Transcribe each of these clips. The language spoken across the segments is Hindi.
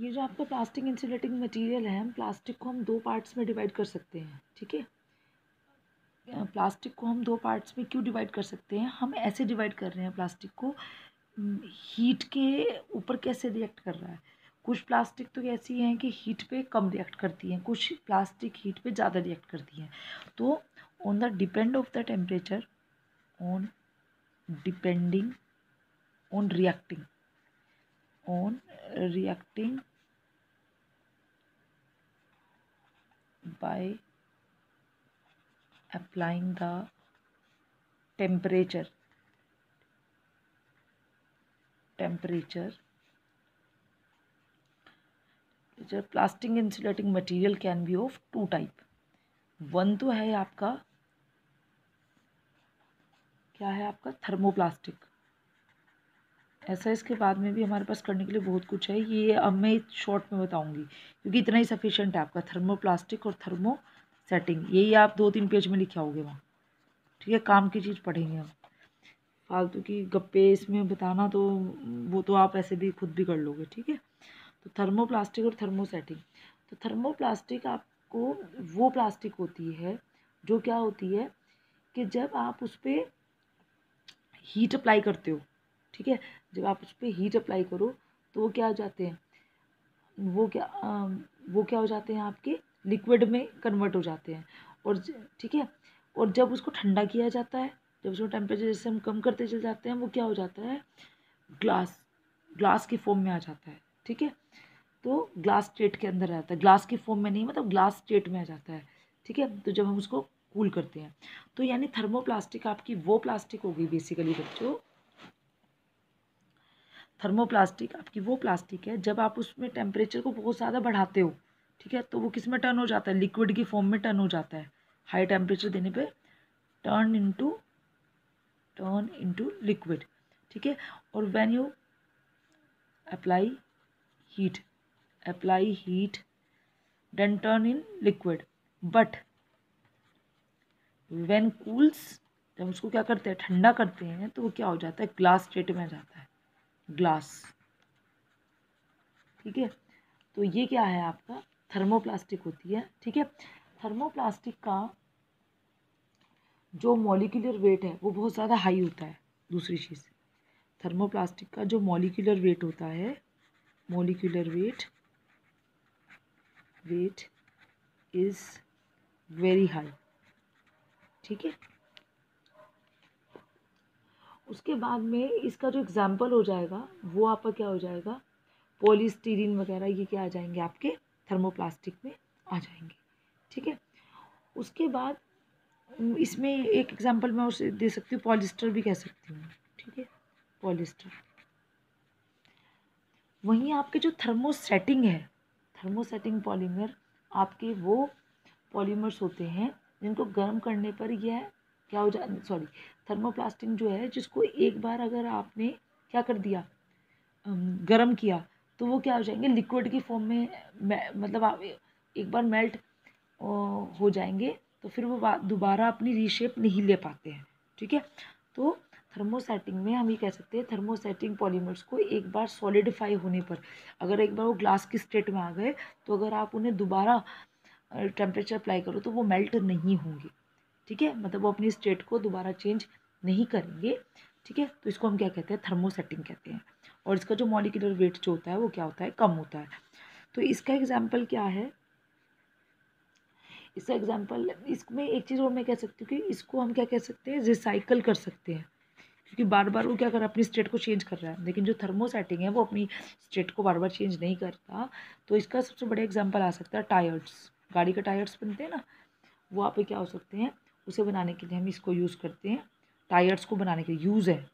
ये जो आपका प्लास्टिक इंसुलेटिंग मटेरियल है, हम प्लास्टिक को हम 2 पार्ट्स में डिवाइड कर सकते हैं, ठीक है। प्लास्टिक को हम 2 पार्ट्स में क्यों डिवाइड कर सकते हैं? हम ऐसे डिवाइड कर रहे हैं प्लास्टिक को, हीट के ऊपर कैसे रिएक्ट कर रहा है। कुछ प्लास्टिक तो ऐसी हैं कि हीट पे कम रिएक्ट करती हैं, कुछ प्लास्टिक हीट पे ज़्यादा रिएक्ट करती हैं। तो on the depend of the temperature, on depending on reacting by applying the temperature plastic insulating material can be of 2 type। One तो है आपका, क्या है आपका, थर्मोप्लास्टिक। ऐसा इसके बाद में भी हमारे पास करने के लिए बहुत कुछ है, ये अब मैं शॉर्ट में बताऊंगी क्योंकि इतना ही सफिशिएंट है आपका थर्मोप्लास्टिक और थर्मो सेटिंग। यही आप 2-3 पेज में लिखे होगे वहाँ, ठीक है। काम की चीज़ पढ़ेंगे हम, फालतू की गप्पे इसमें बताना तो वो तो आप ऐसे भी खुद भी कर लोगे, ठीक है। तो थर्मोप्लास्टिक और थर्मोसेटिंग। तो थर्मोप्लास्टिक आपको वो प्लास्टिक होती है जो क्या होती है कि जब आप उस पर हीट अप्लाई करते हो, ठीक है, जब आप उस पर हीट अप्लाई करो तो वो क्या हो जाते हैं, वो क्या हो जाते हैं, आपके लिक्विड में कन्वर्ट हो जाते हैं। और ठीक है, और जब उसको ठंडा किया जाता है, जब उसको टेम्परेचर जैसे हम कम करते चले जाते हैं, वो क्या हो जाता है, ग्लास की फॉर्म में आ जाता है, ठीक है। तो ग्लास स्टेट के अंदर रहता है, ग्लास की फॉर्म में नहीं, मतलब ग्लास स्टेट में आ जाता है, ठीक है। तो जब हम उसको कूल करते हैं, तो यानी थर्मोप्लास्टिक आपकी वो प्लास्टिक होगी बेसिकली बच्चों, थर्मोप्लास्टिक आपकी वो प्लास्टिक है जब आप उसमें टेम्परेचर को बहुत ज़्यादा बढ़ाते हो, ठीक है, तो वो किस में टर्न हो जाता है, लिक्विड की फॉर्म में टर्न हो जाता है। हाई टेम्परेचर देने पे टर्न इनटू लिक्विड, ठीक है। और when you apply heat then turn in liquid, but when cools, जब उसको क्या करते हैं, ठंडा करते हैं, तो वो क्या हो जाता है, ग्लास स्टेट में आ जाता है, ग्लास, ठीक है। तो ये क्या है आपका, थर्मोप्लास्टिक होती है, ठीक है। थर्मोप्लास्टिक का जो मॉलिक्यूलर वेट है वो बहुत ज़्यादा हाई होता है। दूसरी चीज़, थर्मोप्लास्टिक का जो मॉलिक्यूलर वेट होता है, molecular weight is very high, ठीक है। उसके बाद में इसका जो एग्जाम्पल हो जाएगा वो आपका क्या हो जाएगा, पॉलीस्टीरीन वगैरह, ये क्या आ जाएंगे आपके थर्मोप्लास्टिक में आ जाएंगे, ठीक है। उसके बाद इसमें एक एग्जांपल मैं उसे दे सकती हूँ, पॉलिस्टर भी कह सकती हूँ, ठीक है, पॉलिस्टर। वहीं आपके जो थर्मोसेटिंग है, थर्मोसेटिंग पॉलीमर आपके वो पॉलीमर्स होते हैं जिनको गर्म करने पर यह क्या हो सॉरी, थर्मोप्लास्टिक जो है जिसको एक बार अगर आपने क्या कर दिया, गर्म किया, तो वो क्या हो जाएंगे, लिक्विड की फॉर्म में, मतलब आप एक बार मेल्ट हो जाएंगे, तो फिर वो दोबारा अपनी रीशेप नहीं ले पाते हैं, ठीक है। तो थर्मोसेटिंग में हम ये कह सकते हैं, थर्मोसेटिंग पॉलीमर्स को एक बार सॉलिडिफाई होने पर, अगर एक बार वो ग्लास की स्टेट में आ गए, तो अगर आप उन्हें दोबारा टेम्परेचर अप्लाई करो तो वो मेल्ट नहीं होंगे, ठीक है, मतलब वो अपनी स्टेट को दोबारा चेंज नहीं करेंगे, ठीक है। तो इसको हम क्या कहते हैं, थर्मोसेटिंग कहते हैं। और इसका जो मॉलिक्यूलर वेट जो होता है वो क्या होता है, कम होता है। तो इसका एग्जाम्पल क्या है, इसका एग्जाम्पल, इसमें एक चीज़ और मैं कह सकती हूँ कि इसको हम क्या कह सकते हैं, रिसाइकल कर सकते हैं, क्योंकि बार बार वो क्या कर रहा है, अपनी स्टेट को चेंज कर रहा है, लेकिन जो थर्मोसेटिंग है वो अपनी स्टेट को बार बार चेंज नहीं करता। तो इसका सबसे बड़ा एग्जाम्पल आ सकता है टायर्स, गाड़ी के टायर्स बनते हैं ना, वो आप क्या हो सकते हैं, उसे बनाने के लिए हम इसको यूज़ करते हैं, टायर्स को बनाने के लिए यूज़ है,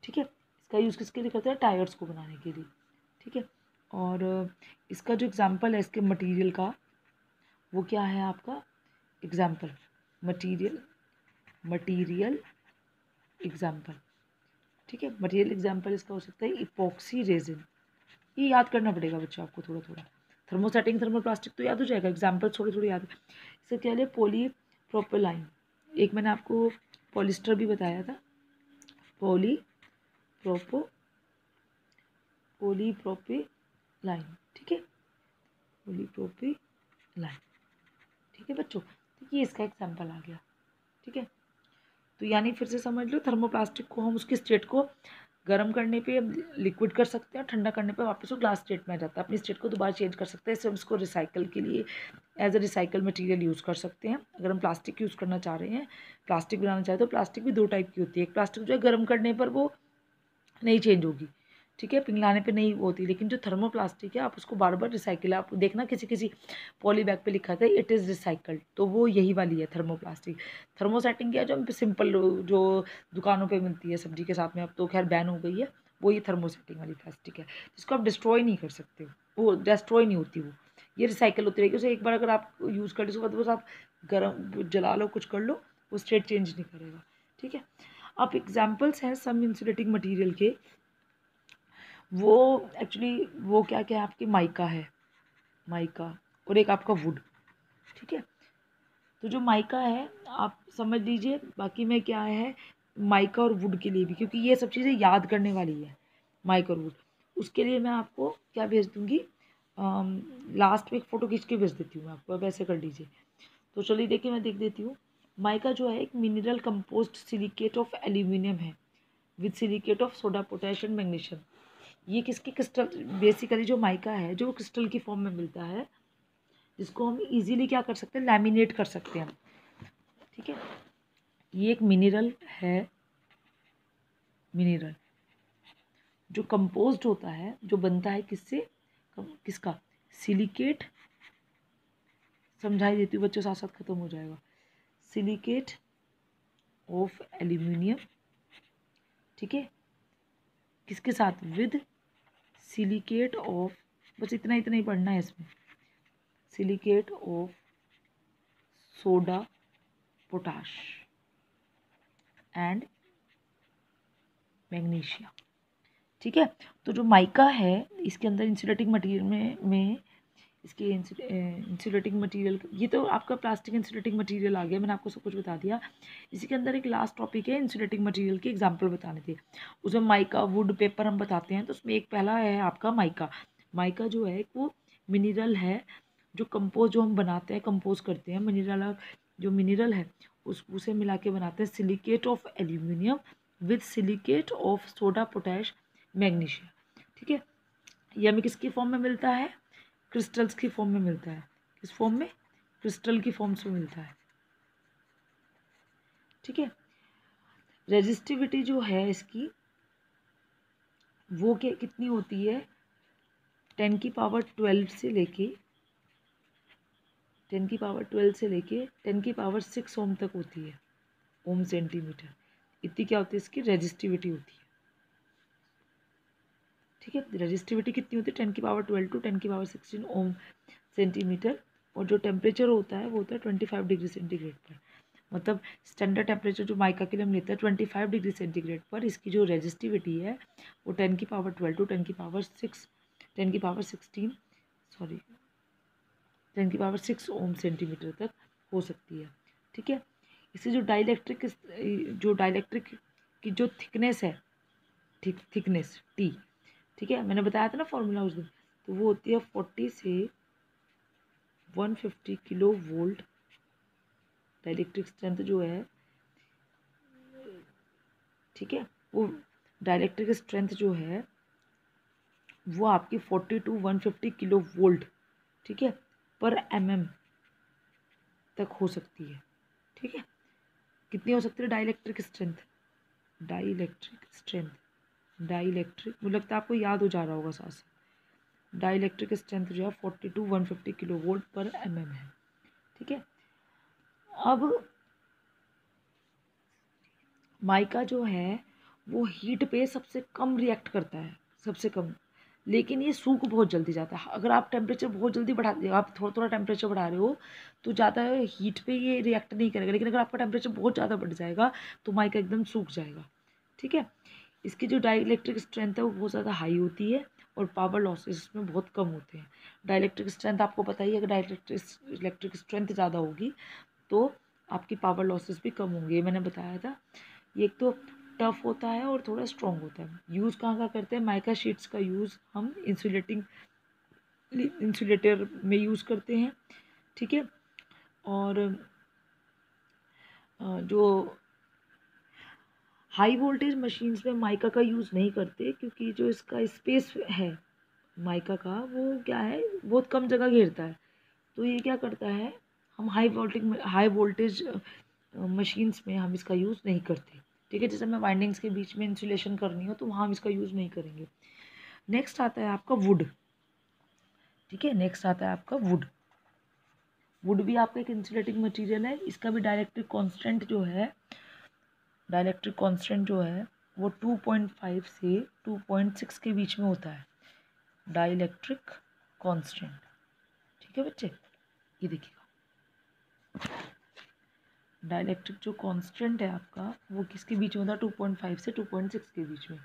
ठीक है। इसका यूज़ किसके लिए करते हैं, टायर्स को बनाने के लिए, ठीक है। और इसका जो एग्जाम्पल है इसके मटीरियल का, वो क्या है आपका एग्जाम्पल, मटीरियल एग्जाम्पल, ठीक है। मटीरियल एग्जाम्पल इसका हो सकता है इपॉक्सी रेजिन। ये याद करना पड़ेगा बच्चों आपको थोड़ा थोड़ा, थर्मोसेटिंग थर्मोप्लास्टिक तो याद हो जाएगा, एग्जाम्पल थोड़े थोड़े याद है। इससे क्या है, पॉलीप्रोपिलाइन, एक मैंने आपको पॉलिस्टर भी बताया था, पॉलीप्रोपिलाइन, लाइन, ठीक है, पॉलीप्रोपिलाइन, ठीक है बच्चों। तो ये इसका एग्जाम्पल आ गया, ठीक है। तो यानी फिर से समझ लो, थर्मोप्लास्टिक को हम उसकी स्टेट को गर्म करने पे लिक्विड कर सकते हैं, ठंडा करने पे वापस वो ग्लास स्टेट में आ जाता है, अपनी स्टेट को दोबारा चेंज कर सकते हैं। इससे हम इसको रिसाइकल के लिए as a recycle material use कर सकते हैं। अगर हम प्लास्टिक यूज़ करना चाह रहे हैं, प्लास्टिक बनाना चाहें, तो प्लास्टिक भी दो टाइप की होती है। एक प्लास्टिक जो है गर्म करने पर वो नहीं चेंज होगी, ठीक है, पिघलाने पे नहीं होती, लेकिन जो थर्मोप्लास्टिक है आप उसको बार बार रिसाइकिल, आप देखना किसी किसी पॉली बैग पे लिखा था इट इज़ रिसाइकल्ड, तो वो यही वाली है थर्मोप्लास्टिक। थर्मोसेटिंग क्या है, जो हम सिंपल जो दुकानों पे मिलती है सब्जी के साथ में, अब तो खैर बैन हो गई है, वो ये थर्मोसेटिंग वाली प्लास्टिक है, जिसको आप डिस्ट्रॉय नहीं कर सकते, वो डिस्ट्रॉय नहीं होती, वो ये रिसाइकिल होती रहेगी। उसे एक बार अगर आप यूज़ कर लो, उसके बाद बस आप गर्म जला लो, कुछ कर लो, वो स्टेट चेंज नहीं करेगा, ठीक है। अब एग्जाम्पल्स हैं सम इंसुलेटिंग मटीरियल के, वो एक्चुअली वो क्या क्या है, आपकी माइका है, माइका, और एक आपका वुड, ठीक है। तो जो माइका है आप समझ लीजिए, बाकी में क्या है माइका और वुड के लिए भी, क्योंकि ये सब चीज़ें याद करने वाली है, माइका और वुड, उसके लिए मैं आपको क्या भेज दूँगी, लास्ट में एक फ़ोटो खींच के भेज देती हूँ मैं आपको, अब ऐसे कर लीजिए। तो चलिए देखिए, मैं देख देती हूँ। माइका जो है एक mineral compost silicate of aluminium है with silicate of soda potassium magnesium. ये किसकी क्रिस्टल, बेसिकली जो माइका है जो क्रिस्टल की फॉर्म में मिलता है, जिसको हम इजीली क्या कर सकते हैं, लैमिनेट कर सकते हैं, ठीक है। ये एक मिनरल है, मिनरल जो कंपोज्ड होता है, जो बनता है किससे, किसका, सिलिकेट, समझाई देती हूँ बच्चों, साथ साथ खत्म हो जाएगा, सिलिकेट ऑफ एल्यूमिनियम, ठीक है, किसके साथ, विद सिलिकेट ऑफ, बस इतना इतना ही पढ़ना है इसमें, silicate of soda potash and magnesia, ठीक है। तो जो माइका है इसके अंदर इंसुलेटिंग मटेरियल में इसके इंसुलेटिंग मटेरियल, ये तो आपका प्लास्टिक इंसुलेटिंग मटेरियल आ गया, मैंने आपको सब कुछ बता दिया। इसी के अंदर एक लास्ट टॉपिक है इंसुलेटिंग मटेरियल के एग्जांपल बताने थे, उसमें माइका, वुड, पेपर हम बताते हैं। तो उसमें एक पहला है आपका माइका। माइका जो है वो मिनरल है, जो कंपोज जो हम बनाते हैं, कंपोज करते हैं मिनरल, जो मिनरल है उसे मिला के बनाते हैं silicate of aluminium with silicate of soda potash magnesia, ठीक है। ये हमें किसकी फॉर्म में मिलता है, क्रिस्टल्स की फॉर्म में मिलता है, किस फॉर्म में, क्रिस्टल की फॉर्म्स में मिलता है, ठीक है। रेजिस्टिविटी जो है इसकी वो क्या कितनी होती है, 10⁻12 से लेके 10⁻6 ओम तक होती है, ओम सेंटीमीटर, इतनी क्या होती है इसकी रेजिस्टिविटी होती है, ठीक है। रेजिस्टिविटी कितनी होती है, 10⁻12 टू 10⁻16 ओम सेंटीमीटर, और जो टेम्परेचर होता है वो होता है 25 डिग्री सेंटीग्रेड पर, मतलब स्टैंडर्ड टेम्परेचर जो माइका के लिए हम लेते हैं 25 डिग्री सेंटीग्रेड पर, इसकी जो रेजिस्टिविटी है वो 10⁻12 टू 10⁻16 सॉरी 10⁻6 ओम सेंटीमीटर तक हो सकती है, ठीक है। इससे जो डाइलेक्ट्रिक की जो थिकनेस है, थिकनेस टी, ठीक है, मैंने बताया था ना फॉर्मूला उस दिन, तो वो होती है 40 से 150 किलो वोल्ट। डाइलेक्ट्रिक स्ट्रेंथ जो है, ठीक है, वो डाइलेक्ट्रिक स्ट्रेंथ जो है वो आपकी 40 टू 150 किलो वोल्ट, ठीक है, पर mm तक हो सकती है, ठीक है। कितनी हो सकती है डाइलेक्ट्रिक स्ट्रेंथ, डाइलेक्ट्रिक मुझे लगता है आपको याद हो जा रहा होगा साथ साथ, डाइलेक्ट्रिक स्ट्रेंथ जो है 40 टू 150 किलो वोल्ट पर mm है, ठीक है। अब माइका जो है वो हीट पे सबसे कम रिएक्ट करता है, सबसे कम, लेकिन ये सूख बहुत जल्दी जाता है। अगर आप टेम्परेचर बहुत जल्दी बढ़ा, आप थोड़ा थोड़ा टेम्परेचर बढ़ा रहे हो तो ज़्यादा हीट पे ये रिएक्ट नहीं करेगा, लेकिन अगर आपका टेम्परेचर बहुत ज़्यादा बढ़ जाएगा तो माइका एकदम सूख जाएगा, ठीक है। इसकी जो डाइलेक्ट्रिक स्ट्रेंथ है वो बहुत ज़्यादा हाई होती है और पावर लॉसेस इसमें बहुत कम होते हैं। डाइलेक्ट्रिक स्ट्रेंथ आपको पता ही है, अगर डाइलेक्ट्रिक स्ट्रेंथ ज़्यादा होगी तो आपकी पावर लॉसेस भी कम होंगे, ये मैंने बताया था। ये एक तो टफ होता है और थोड़ा स्ट्रॉन्ग होता है। यूज़ कहाँ का करते हैं, माइका शीट्स का यूज़ हम इंसुलेटिंग इंसुलेटर में यूज़ करते हैं, ठीक है। और जो हाई वोल्टेज मशीन्स में माइका का यूज़ नहीं करते, क्योंकि जो इसका स्पेस है माइका का वो क्या है, बहुत कम जगह घेरता है। तो ये क्या करता है, हम हाई वोल्टेज मशीन्स में हम इसका यूज़ नहीं करते, ठीक है। जैसे हमें वाइंडिंग्स के बीच में इंसुलेशन करनी हो तो वहाँ हम इसका यूज़ नहीं करेंगे। नेक्स्ट आता है आपका वुड, ठीक है। नेक्स्ट आता है आपका वुड। वुड भी आपका एक इंसुलेटिंग मटेरियल है। इसका भी डाइलेक्ट्रिक कांस्टेंट जो है वो 2.5 से 2.6 के बीच में होता है, डाइलेक्ट्रिक कांस्टेंट, ठीक है बच्चे। ये देखिएगा, डाइलेक्ट्रिक जो कांस्टेंट है आपका वो किसके बीच में होता है, 2.5 से 2.6 के बीच में।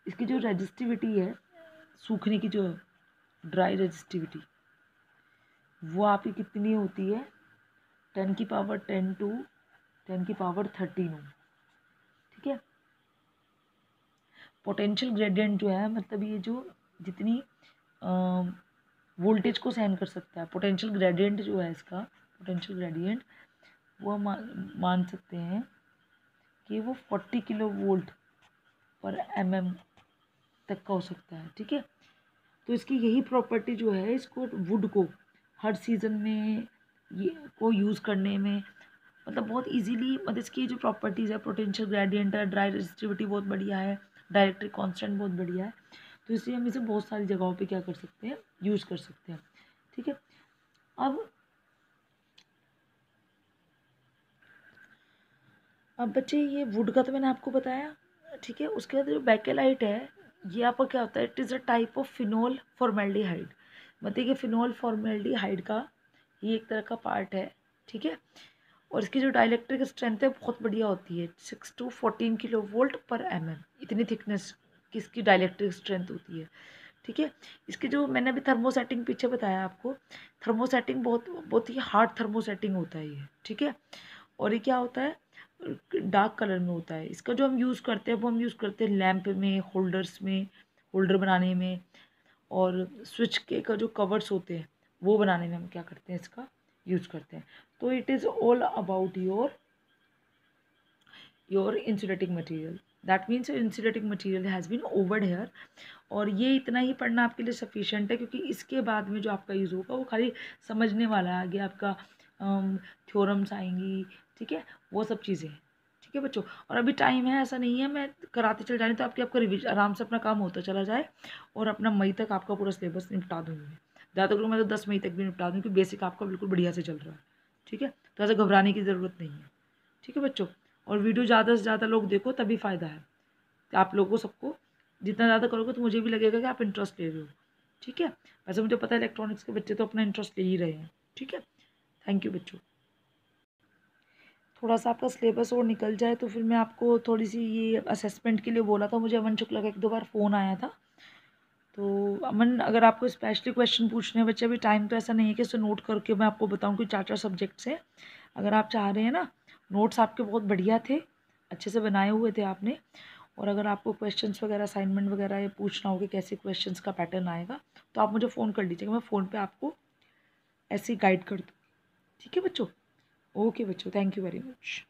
इसकी जो रेजिस्टिविटी है, सूखने की जो ड्राई रेजिस्टिविटी, वो आपकी कितनी होती है, 10⁻10 to 10⁻13 ओम, ठीक है। पोटेंशियल ग्रेडियंट जो है, मतलब ये जो जितनी वोल्टेज को सहन कर सकता है, पोटेंशियल ग्रेडियंट जो है इसका, पोटेंशियल ग्रेडियंट वो हम मान सकते हैं कि वो 40 किलोवोल्ट पर mm तक का हो सकता है, ठीक है। तो इसकी यही प्रॉपर्टी जो है, इसको वुड को हर सीज़न में ये को यूज़ करने में मतलब बहुत इजीली, मतलब इसकी जो प्रॉपर्टीज़ है, पोटेंशियल ग्रेडियंट है, ड्राई रेजिस्टिविटी बहुत बढ़िया है, डाइलेक्ट्रिक कांस्टेंट बहुत बढ़िया है, तो इसलिए हम इसे बहुत सारी जगहों पे क्या कर सकते हैं, यूज़ कर सकते हैं, ठीक है। अब बच्चे ये वुड का तो मैंने आपको बताया, ठीक है। उसके बाद जो बेकेलाइट है, ये आपका क्या होता है, it is a type of phenol formaldehyde. मतलब कि फिनोल फॉर्मेल्डिहाइड का ये एक तरह का पार्ट है, ठीक है। और इसकी जो डाइलेक्ट्रिक स्ट्रेंथ है बहुत बढ़िया होती है, 6 to 14 किलोवोल्ट पर mm, इतनी थिकनेस की इसकी डाइलेक्ट्रिक स्ट्रेंथ होती है, ठीक है। इसकी जो मैंने अभी थर्मोसेटिंग पीछे बताया आपको, थर्मोसेटिंग बहुत बहुत ही हार्ड थर्मोसेटिंग होता है ये, ठीक है। और ये क्या होता है, डार्क कलर में होता है। इसका जो हम यूज़ करते हैं वो हम यूज़ करते हैं लैंप में, होल्डर्स में, होल्डर बनाने में, और स्विच के का जो कवर्स होते हैं वो बनाने में हम क्या करते हैं, इसका यूज़ करते हैं। तो it is all about your insulating material, that means your insulating material has been overed here. और ये इतना ही पढ़ना आपके लिए सफिशेंट है, क्योंकि इसके बाद में जो आपका यूज़ होगा वो खाली समझने वाला है, आगे आपका थ्योरम्स आएंगी, ठीक है, वो सब चीज़ें, ठीक है बच्चों। और अभी टाइम है, ऐसा नहीं है मैं कराते चल जाने, तो आपका रिविजन आराम से अपना काम होता चला जाए, और अपना मई तक आपका पूरा सिलेबस निपटा दूँगी मैं। ज़्यादा करूँ मैं तो 10 मई तक भी निपटा दूँ, क्योंकि बेसिक आपका बिल्कुल बढ़िया से चल रहा है, ठीक है। तो ऐसा घबराने की ज़रूरत नहीं है, ठीक है बच्चों। और वीडियो ज़्यादा से ज़्यादा लोग देखो, तभी फ़ायदा है। आप लोगों सबको जितना ज़्यादा करोगे तो मुझे भी लगेगा कि आप इंटरेस्ट ले रहे हो, ठीक है। वैसे मुझे पता है इलेक्ट्रॉनिक्स के बच्चे तो अपना इंटरेस्ट ले ही रहे हैं, ठीक है। थैंक यू बच्चों। थोड़ा सा आपका सिलेबस और निकल जाए तो फिर मैं आपको थोड़ी सी ये असेसमेंट के लिए बोला था, मुझे अमन शुक्ला का 1-2 बार फ़ोन आया था। तो अमन, अगर आपको स्पेशली क्वेश्चन पूछने हैं बच्चे, अभी टाइम तो ऐसा नहीं है कि इसे नोट करके मैं आपको बताऊँ कि 4-4 सब्जेक्ट्स हैं। अगर आप चाह रहे हैं ना, नोट्स आपके बहुत बढ़िया थे, अच्छे से बनाए हुए थे आपने, और अगर आपको क्वेश्चंस वगैरह, असाइनमेंट वगैरह ये पूछना हो कि कैसे क्वेश्चंस का पैटर्न आएगा, तो आप मुझे फ़ोन कर लीजिएगा, मैं फ़ोन पे आपको ऐसे ही गाइड कर दूँ, ठीक है बच्चों। ओके बच्चों, थैंक यू वेरी मच।